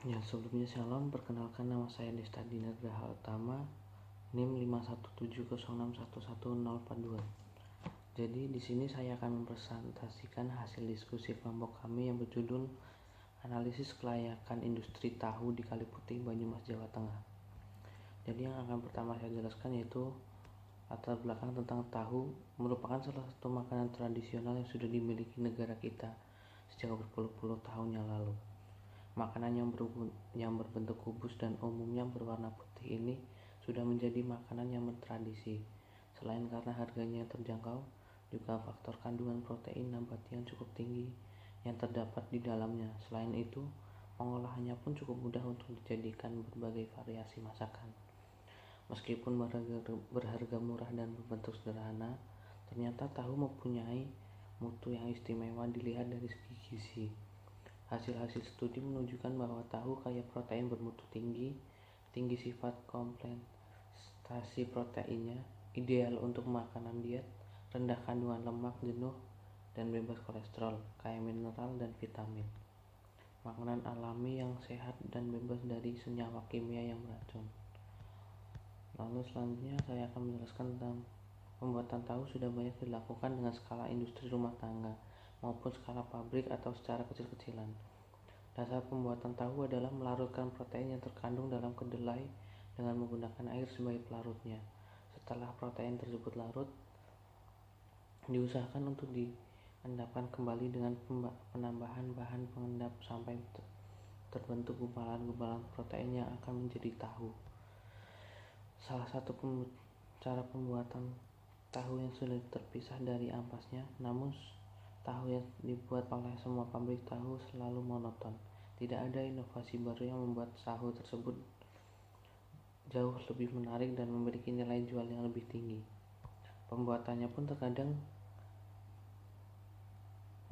Ya, sebelumnya shalom, perkenalkan nama saya Desta Dina Graha Utama, NIM 51706111042. Jadi di sini saya akan mempresentasikan hasil diskusi kelompok kami yang berjudul Analisis Kelayakan Industri Tahu di Kaliputih, Banyumas, Jawa Tengah. Jadi yang akan pertama saya jelaskan yaitu latar belakang tentang tahu merupakan salah satu makanan tradisional yang sudah dimiliki negara kita sejak berpuluh-puluh tahun yang lalu. Makanan yang berbentuk kubus dan umumnya berwarna putih ini sudah menjadi makanan yang bertradisi. Selain karena harganya yang terjangkau, juga faktor kandungan protein nabati yang cukup tinggi yang terdapat di dalamnya. Selain itu, pengolahannya pun cukup mudah untuk dijadikan berbagai variasi masakan. Meskipun berharga murah dan berbentuk sederhana, ternyata tahu mempunyai mutu yang istimewa dilihat dari segi gizi. Hasil-hasil studi menunjukkan bahwa tahu kaya protein bermutu tinggi sifat komplementasi proteinnya, ideal untuk makanan diet, rendah kandungan lemak jenuh, dan bebas kolesterol, kaya mineral dan vitamin. Makanan alami yang sehat dan bebas dari senyawa kimia yang beracun. Lalu selanjutnya saya akan menjelaskan tentang pembuatan tahu sudah banyak dilakukan dengan skala industri rumah tangga maupun skala pabrik atau secara kecil-kecilan. Dasar pembuatan tahu adalah melarutkan protein yang terkandung dalam kedelai dengan menggunakan air sebagai pelarutnya. Setelah protein tersebut larut, diusahakan untuk diendapkan kembali dengan penambahan bahan pengendap sampai terbentuk gumpalan-gumpalan protein yang akan menjadi tahu. Salah satu cara pembuatan tahu yang sudah terpisah dari ampasnya, namun tahu yang dibuat oleh semua pabrik tahu selalu monoton. Tidak ada inovasi baru yang membuat tahu tersebut jauh lebih menarik dan memiliki nilai jual yang lebih tinggi. Pembuatannya pun terkadang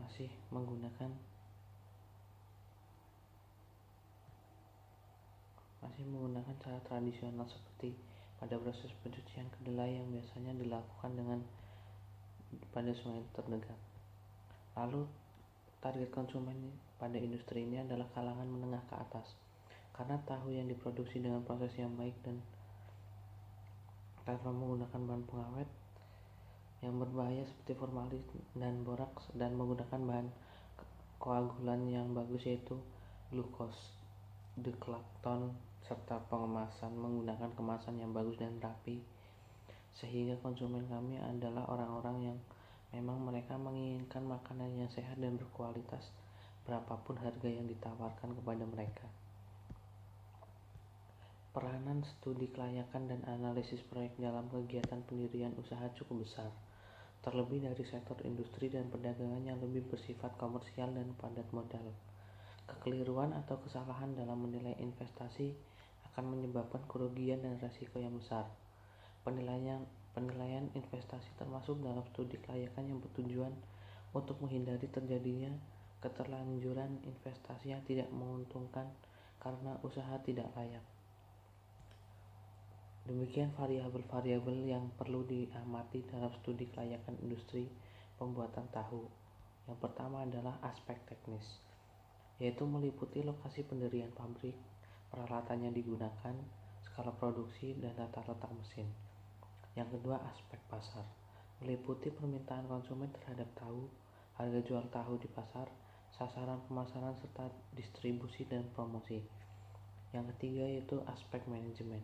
masih menggunakan cara tradisional seperti pada proses pencucian kedelai yang biasanya dilakukan pada sungai terdekat. Lalu target konsumen pada industri ini adalah kalangan menengah ke atas, karena tahu yang diproduksi dengan proses yang baik dan tanpa menggunakan bahan pengawet yang berbahaya seperti formalin dan boraks, dan menggunakan bahan koagulan yang bagus yaitu glukos, deklakton, serta pengemasan menggunakan kemasan yang bagus dan rapi, sehingga konsumen kami adalah orang-orang yang memang mereka menginginkan makanan yang sehat dan berkualitas berapapun harga yang ditawarkan kepada mereka. Peranan studi kelayakan dan analisis proyek dalam kegiatan pendirian usaha cukup besar, terlebih dari sektor industri dan perdagangan yang lebih bersifat komersial dan padat modal. Kekeliruan atau kesalahan dalam menilai investasi akan menyebabkan kerugian dan risiko yang besar. Penilaian investasi termasuk dalam studi kelayakan yang bertujuan untuk menghindari terjadinya keterlanjuran investasi yang tidak menguntungkan karena usaha tidak layak. Demikian variabel-variabel yang perlu diamati dalam studi kelayakan industri pembuatan tahu. Yang pertama adalah aspek teknis, yaitu meliputi lokasi pendirian pabrik, peralatan yang digunakan, skala produksi, dan tata letak mesin. Yang kedua, aspek pasar, meliputi permintaan konsumen terhadap tahu, harga jual tahu di pasar, sasaran pemasaran, serta distribusi dan promosi. Yang ketiga yaitu aspek manajemen,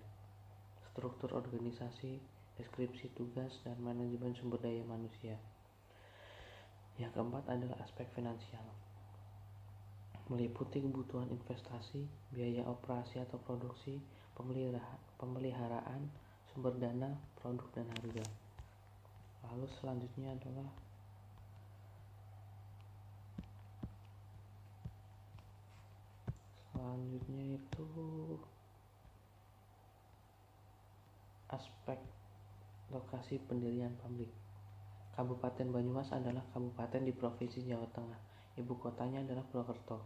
struktur organisasi, deskripsi tugas, dan manajemen sumber daya manusia. Yang keempat adalah aspek finansial, meliputi kebutuhan investasi, biaya operasi atau produksi, pemeliharaan, sumber dana, produk, dan harga. Lalu selanjutnya itu aspek lokasi pendirian pabrik. Kabupaten Banyumas adalah kabupaten di Provinsi Jawa Tengah. Ibu kotanya adalah Purwokerto.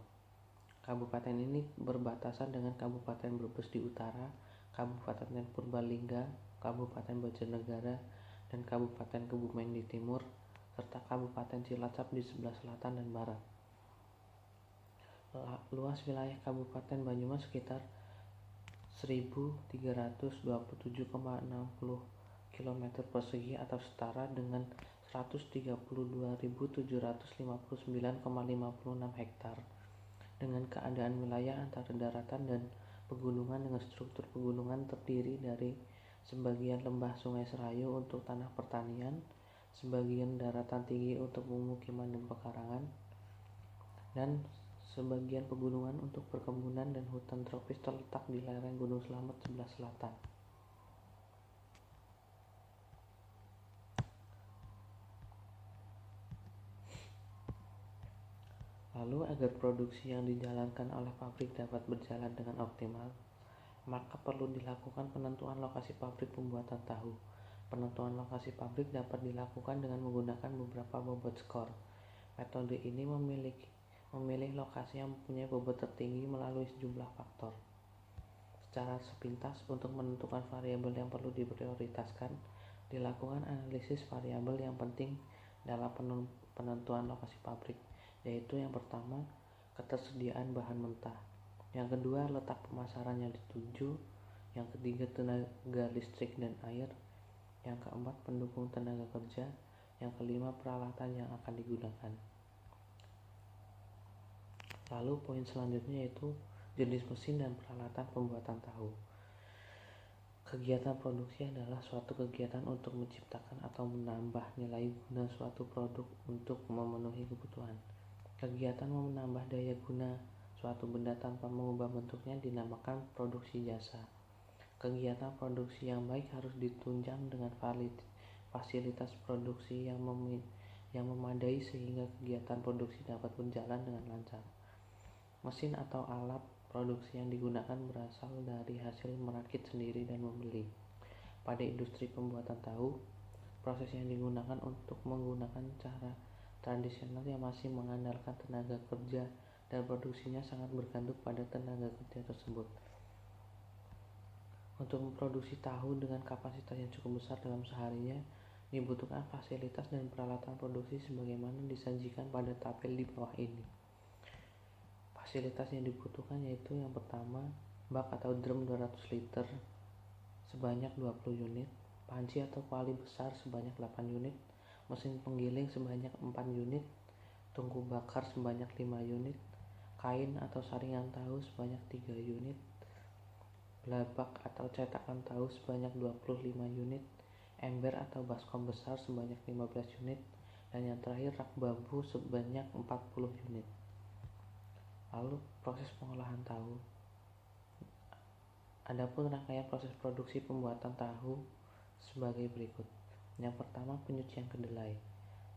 Kabupaten ini berbatasan dengan Kabupaten Brebes di utara, Kabupaten Purbalingga, Kabupaten Banjarnegara, dan Kabupaten Kebumen di timur, serta Kabupaten Cilacap di sebelah selatan dan barat. Luas wilayah Kabupaten Banyumas sekitar 1.327,60 km persegi atau setara dengan 132.759,56 hektar, dengan keadaan wilayah antara daratan dan pegunungan dengan struktur pegunungan terdiri dari sebagian lembah Sungai Serayu untuk tanah pertanian, sebagian daratan tinggi untuk pemukiman dan pekarangan, dan sebagian pegunungan untuk perkebunan dan hutan tropis terletak di lereng Gunung Slamet sebelah selatan. Lalu agar produksi yang dijalankan oleh pabrik dapat berjalan dengan optimal, maka perlu dilakukan penentuan lokasi pabrik pembuatan tahu. Penentuan lokasi pabrik dapat dilakukan dengan menggunakan beberapa bobot skor. Metode ini memilih lokasi yang mempunyai bobot tertinggi melalui sejumlah faktor. Secara sepintas, untuk menentukan variabel yang perlu diprioritaskan, dilakukan analisis variabel yang penting dalam penentuan lokasi pabrik, yaitu yang pertama, ketersediaan bahan mentah, yang kedua, letak pemasaran yang dituju, yang ketiga, tenaga listrik dan air, yang keempat, pendukung tenaga kerja, yang kelima, peralatan yang akan digunakan. Lalu poin selanjutnya yaitu jenis mesin dan peralatan pembuatan tahu. Kegiatan produksi adalah suatu kegiatan untuk menciptakan atau menambah nilai guna suatu produk untuk memenuhi kebutuhan. Kegiatan menambah daya guna suatu benda tanpa mengubah bentuknya dinamakan produksi jasa. Kegiatan produksi yang baik harus ditunjang dengan fasilitas produksi yang memadai sehingga kegiatan produksi dapat berjalan dengan lancar. Mesin atau alat produksi yang digunakan berasal dari hasil merakit sendiri dan membeli. Pada industri pembuatan tahu, proses yang digunakan untuk menggunakan cara tradisional yang masih mengandalkan tenaga kerja dan produksinya sangat bergantung pada tenaga kerja tersebut. Untuk memproduksi tahu dengan kapasitas yang cukup besar dalam seharinya, dibutuhkan fasilitas dan peralatan produksi sebagaimana disajikan pada tabel di bawah ini. Fasilitas yang dibutuhkan yaitu yang pertama, bak atau drum 200 liter sebanyak 20 unit, panci atau kuali besar sebanyak 8 unit, mesin penggiling sebanyak 4 unit, tungku bakar sebanyak 5 unit, kain atau saringan tahu sebanyak 3 unit, blabak atau cetakan tahu sebanyak 25 unit, ember atau baskom besar sebanyak 15 unit, dan yang terakhir rak bambu sebanyak 40 unit. Lalu proses pengolahan tahu. Adapun rangkaian proses produksi pembuatan tahu sebagai berikut. Yang pertama, penyucian kedelai.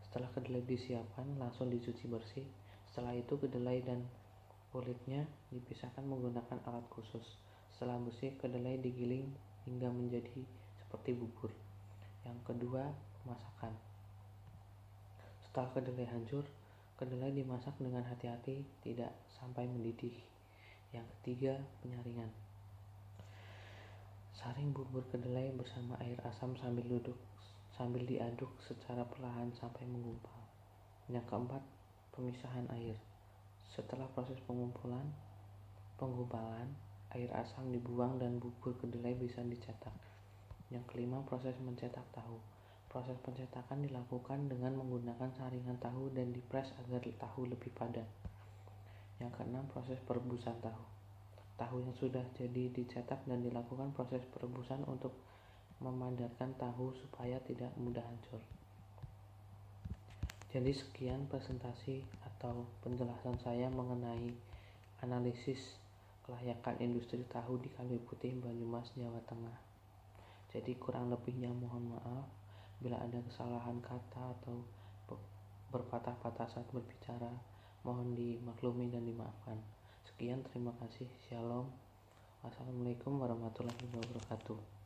Setelah kedelai disiapkan, langsung dicuci bersih. Setelah itu kedelai dan kulitnya dipisahkan menggunakan alat khusus. Setelah bersih, kedelai digiling hingga menjadi seperti bubur. Yang kedua, pemasakan. Setelah kedelai hancur, kedelai dimasak dengan hati-hati tidak sampai mendidih. Yang ketiga, penyaringan. Saring bubur kedelai bersama air asam sambil diaduk secara perlahan sampai menggumpal. Yang keempat, pemisahan air. Setelah proses penggumpalan, air asam dibuang dan bubur kedelai bisa dicetak. Yang kelima, proses mencetak tahu. Proses pencetakan dilakukan dengan menggunakan saringan tahu dan dipres agar tahu lebih padat. Yang keenam, proses perebusan tahu. Tahu yang sudah jadi dicetak dan dilakukan proses perebusan untuk memadatkan tahu supaya tidak mudah hancur. Jadi sekian presentasi atau penjelasan saya mengenai analisis kelayakan industri tahu di Kali Putih, Banyumas, Jawa Tengah. Jadi kurang lebihnya mohon maaf bila ada kesalahan kata atau berpatah-patah saat berbicara, mohon dimaklumi dan dimaafkan. Sekian, terima kasih. Shalom. Wassalamualaikum warahmatullahi wabarakatuh.